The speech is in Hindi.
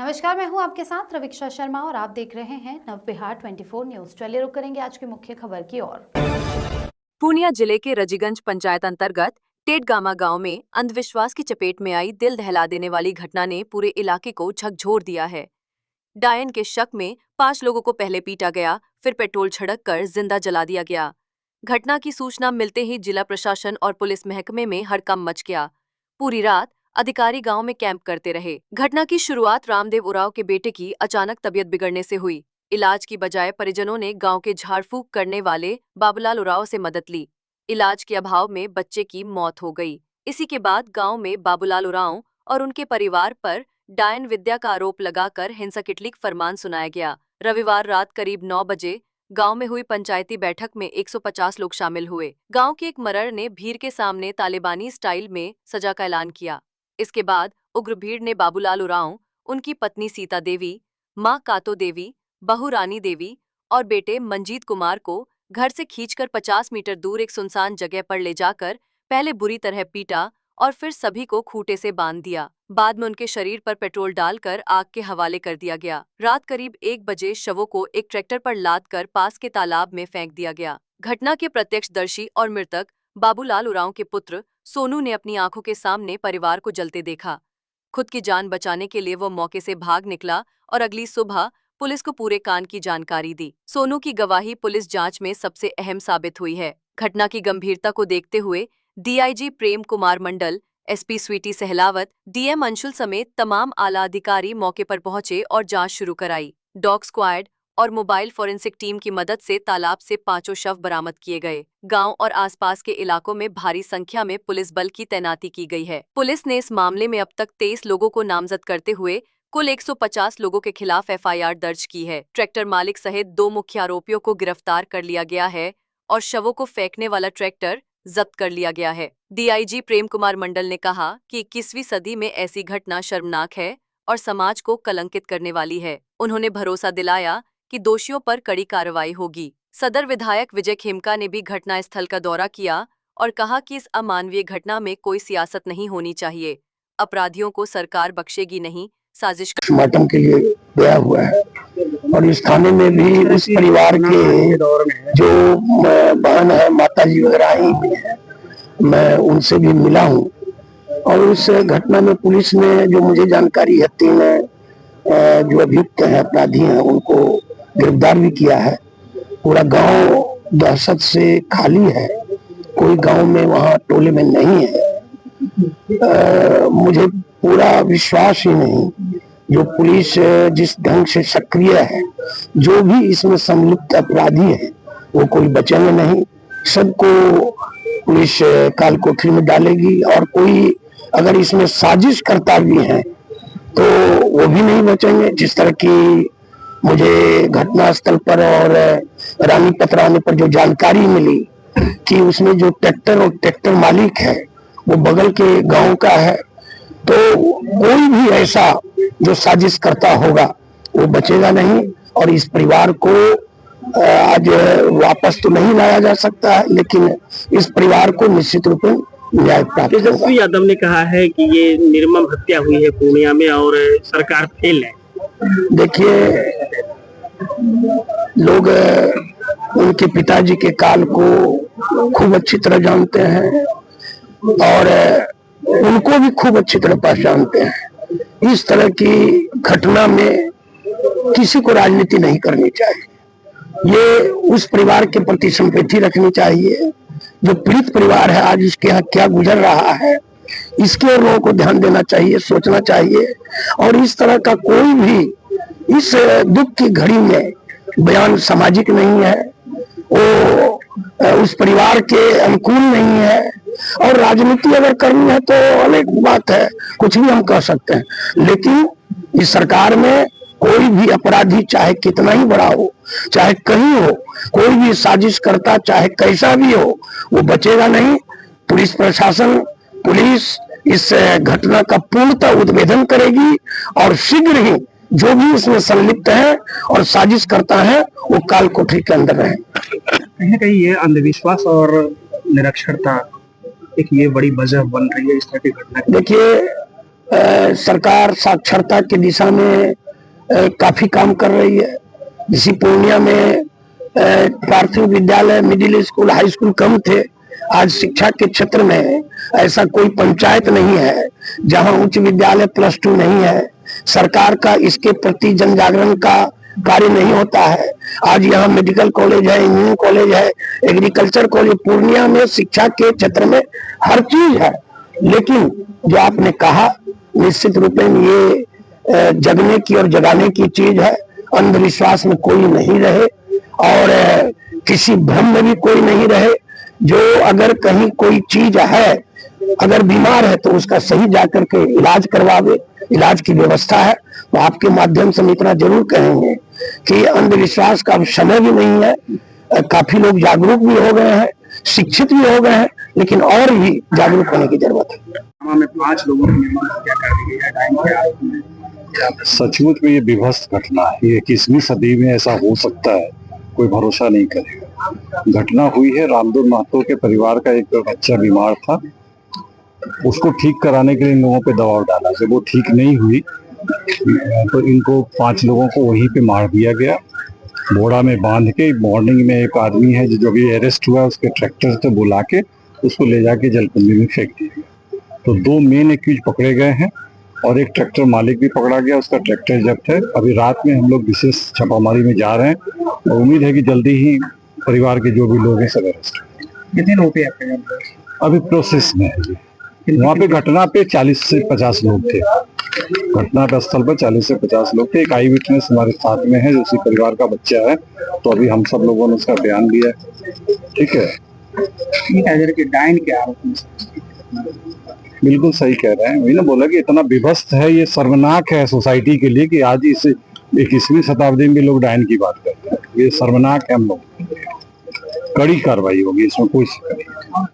नमस्कार, मैं हूं आपके साथ रविक्षा शर्मा और आप देख रहे हैं नव बिहार 24 न्यूज। चलिए रुक करेंगे आज की मुख्य खबर की ओर। पूर्णिया जिले के रजीगंज पंचायत अंतर्गत टेटगामा गांव में अंधविश्वास की चपेट में आई दिल दहला देने वाली घटना ने पूरे इलाके को झकझोर दिया है। डायन के शक में 5 लोगों को पहले पीटा गया, फिर पेट्रोल छिड़क कर जिंदा जला दिया गया। घटना की सूचना मिलते ही जिला प्रशासन और पुलिस महकमे में हड़कंप मच गया। पूरी रात अधिकारी गांव में कैंप करते रहे। घटना की शुरुआत रामदेव उरांव के बेटे की अचानक तबीयत बिगड़ने से हुई। इलाज की बजाय परिजनों ने गांव के झाड़ फूंक करने वाले बाबूलाल उरांव से मदद ली। इलाज के अभाव में बच्चे की मौत हो गई। इसी के बाद गांव में बाबूलाल उरांव और उनके परिवार पर डायन विद्या का आरोप लगाकर हिंसक फरमान सुनाया गया। रविवार रात करीब 9 बजे गांव में हुई पंचायती बैठक में 150 लोग शामिल हुए। गांव के एक मरड़ ने भीड़ के सामने तालिबानी स्टाइल में सजा का ऐलान किया। इसके बाद उग्र भीड़ ने बाबूलाल उरांव, उनकी पत्नी सीता देवी, मां कातो देवी, बहू रानी देवी और बेटे मंजीत कुमार को घर से खींचकर 50 मीटर दूर एक सुनसान जगह पर ले जाकर पहले बुरी तरह पीटा और फिर सभी को खूंटे से बांध दिया। बाद में उनके शरीर पर पेट्रोल डालकर आग के हवाले कर दिया गया। रात करीब 1 बजे शवों को एक ट्रैक्टर पर लादकर पास के तालाब में फेंक दिया गया। घटना के प्रत्यक्षदर्शी और मृतक बाबूलाल उरांव के पुत्र सोनू ने अपनी आंखों के सामने परिवार को जलते देखा। खुद की जान बचाने के लिए वो मौके से भाग निकला और अगली सुबह पुलिस को पूरे कांड की जानकारी दी। सोनू की गवाही पुलिस जांच में सबसे अहम साबित हुई है। घटना की गंभीरता को देखते हुए DIG Prem Kumar Mandal, SP Sweety सहलावत, DM Anshul समेत तमाम आला अधिकारी मौके पर पहुंचे और जांच शुरू कराई। डॉग स्क्वाड और मोबाइल फोरेंसिक टीम की मदद से तालाब से 5 शव बरामद किए गए। गांव और आसपास के इलाकों में भारी संख्या में पुलिस बल की तैनाती की गई है। पुलिस ने इस मामले में अब तक 23 लोगों को नामजद करते हुए कुल 150 लोगों के खिलाफ एफआईआर दर्ज की है। ट्रैक्टर मालिक सहित 2 मुख्य आरोपियों को गिरफ्तार कर लिया गया है और शवों को फेंकने वाला ट्रैक्टर जब्त कर लिया गया है। डीआईजी प्रेम कुमार मंडल ने कहा कि 21वीं सदी में ऐसी घटना शर्मनाक है और समाज को कलंकित करने वाली है। उन्होंने भरोसा दिलाया कि दोषियों पर कड़ी कार्रवाई होगी। सदर विधायक विजय खेमका ने भी घटना स्थल का दौरा किया और कहा कि इस अमानवीय घटना में कोई सियासत नहीं होनी चाहिए। अपराधियों को सरकार बख्शेगी नहीं। साजिश पोस्टमार्टम के लिए गया हुआ है और इस थाने में भी उस परिवार के जो बहन है, माता जी वगैरह आई हुई है, मैं उनसे भी मिला हूँ और उस घटना में पुलिस ने जो मुझे जानकारी है 3 जो अभियुक्त हैं, अपराधी हैं, उनको गिरफ्तार भी किया है। पूरा गांव दहशत से खाली है, कोई गांव में वहाँ टोले में नहीं है। मुझे पूरा विश्वास ही नहीं, जो पुलिस जिस ढंग से सक्रिय है, जो भी इसमें सम्मिलित अपराधी है वो कोई बचेंगे नहीं। सबको पुलिस काल कोठरी में डालेगी और कोई अगर इसमें साजिश करता भी है तो वो भी नहीं बचेंगे। जिस तरह की मुझे घटना स्थल पर और रानी पतराने पर जो जानकारी मिली कि उसमें जो ट्रैक्टर और ट्रैक्टर मालिक है वो बगल के गांव का है, तो कोई भी ऐसा जो साजिश करता होगा वो बचेगा नहीं और इस परिवार को आज वापस तो नहीं लाया जा सकता है, लेकिन इस परिवार को निश्चित रूप में न्याय प्राप्त होगा। तेजस्वी यादव ने कहा है कि ये निर्मम हत्या हुई है पूर्णिया में और सरकार फेल है। देखिए, लोग उनके पिताजी के काल को खूब अच्छी तरह जानते हैं और उनको भी खूब अच्छी तरह पहचानते हैं। इस तरह की घटना में किसी को राजनीति नहीं करनी चाहिए। ये उस परिवार के प्रति संवेदना रखनी चाहिए। जो पीड़ित परिवार है, आज इसके यहाँ क्या गुजर रहा है, इसके और लोगों को ध्यान देना चाहिए, सोचना चाहिए। और इस तरह का कोई भी इस दुख की घड़ी में बयान सामाजिक नहीं है, वो उस परिवार के अनुकूल नहीं है। और राजनीति अगर करनी है तो अनेक बात है, कुछ भी हम कह सकते हैं, लेकिन इस सरकार में कोई भी अपराधी चाहे कितना ही बड़ा हो, चाहे कहीं हो, कोई भी साजिश करता चाहे कैसा भी हो, वो बचेगा नहीं। पुलिस प्रशासन, पुलिस इस घटना का पूर्णतः उद्भेदन करेगी और शीघ्र ही जो भी इसमें संलिप्त है और साजिश करता है वो काल कोठरी के अंदर रहे। कहीं ना कहीं ये अंधविश्वास और निरक्षरता एक ये बड़ी वजह बन रही है इस तरह की घटना। देखिए, सरकार साक्षरता की दिशा में काफी काम कर रही है। इसी पूर्णिया में प्राथमिक विद्यालय, मिडिल स्कूल, हाई स्कूल कम थे। आज शिक्षा के क्षेत्र में ऐसा कोई पंचायत नहीं है जहां उच्च विद्यालय +2 नहीं है। सरकार का इसके प्रति जन जागरण का कार्य नहीं होता है। आज यहाँ मेडिकल कॉलेज है, इंजीनियरिंग कॉलेज है, एग्रीकल्चर कॉलेज, पूर्णिया में शिक्षा के क्षेत्र में हर चीज है। लेकिन जो आपने कहा, निश्चित रूप में ये जगने की और जगाने की चीज है। अंधविश्वास में कोई नहीं रहे और किसी भ्रम में भी कोई नहीं रहे। जो अगर कहीं कोई चीज है, अगर बीमार है तो उसका सही जाकर के इलाज करवावे। इलाज की व्यवस्था है। तो आपके माध्यम से हम इतना जरूर कहेंगे कि अंधविश्वास का अब समय भी नहीं है। काफी लोग जागरूक भी हो गए हैं, शिक्षित भी हो गए हैं, लेकिन और भी जागरूक होने की जरूरत है। में 5 लोगों की हत्या कर दी है डायन के आरोप में। सचमुच में ये विभत्स घटना है। 21वीं सदी में ऐसा हो सकता है, कोई भरोसा नहीं करेगा। घटना हुई है रामदूर महतो के परिवार का एक बच्चा बीमार था, उसको ठीक कराने के लिए इन लोगों पे दबाव डाला। जब वो ठीक नहीं हुई तो इनको 5 लोगों को वहीं पे मार दिया गया, बोरा में बांध के। मॉर्निंग में एक आदमी है जो भी अरेस्ट हुआ, उसके ट्रैक्टर से बुला के उसको ले जाके जलकुंडी में फेंक दिया गया। तो 2 मेन एक्यूज पकड़े गए हैं और एक ट्रैक्टर मालिक भी पकड़ा गया, उसका ट्रैक्टर जब्त है। अभी रात में हम लोग विशेष छापामारी में जा रहे हैं और उम्मीद है कि जल्दी ही परिवार के जो भी लोग हैं सब अरेस्ट होंगे। कितने लोग थे? अभी प्रोसेस में है। वहाँ पे घटना पे 40 से 50 लोग थे। घटना के स्थल पर 40 से 50 लोग थे। एक आई विटनेस हमारे साथ में है जो उसी परिवार का बच्चा है। तो अभी हम सब लोगों ने उसका बयान दिया है। ठीक है, डायन के आरोप में बिल्कुल सही कह रहे हैं। मैंने बोला कि इतना विभत्स है, ये शर्मनाक है सोसाइटी के लिए कि आज इस 21वीं शताब्दी में भी लोग डायन की बात करते हैं। ये शर्मनाक है हम लोग। कड़ी कार्रवाई होगी, इसमें कोई शिक नहीं।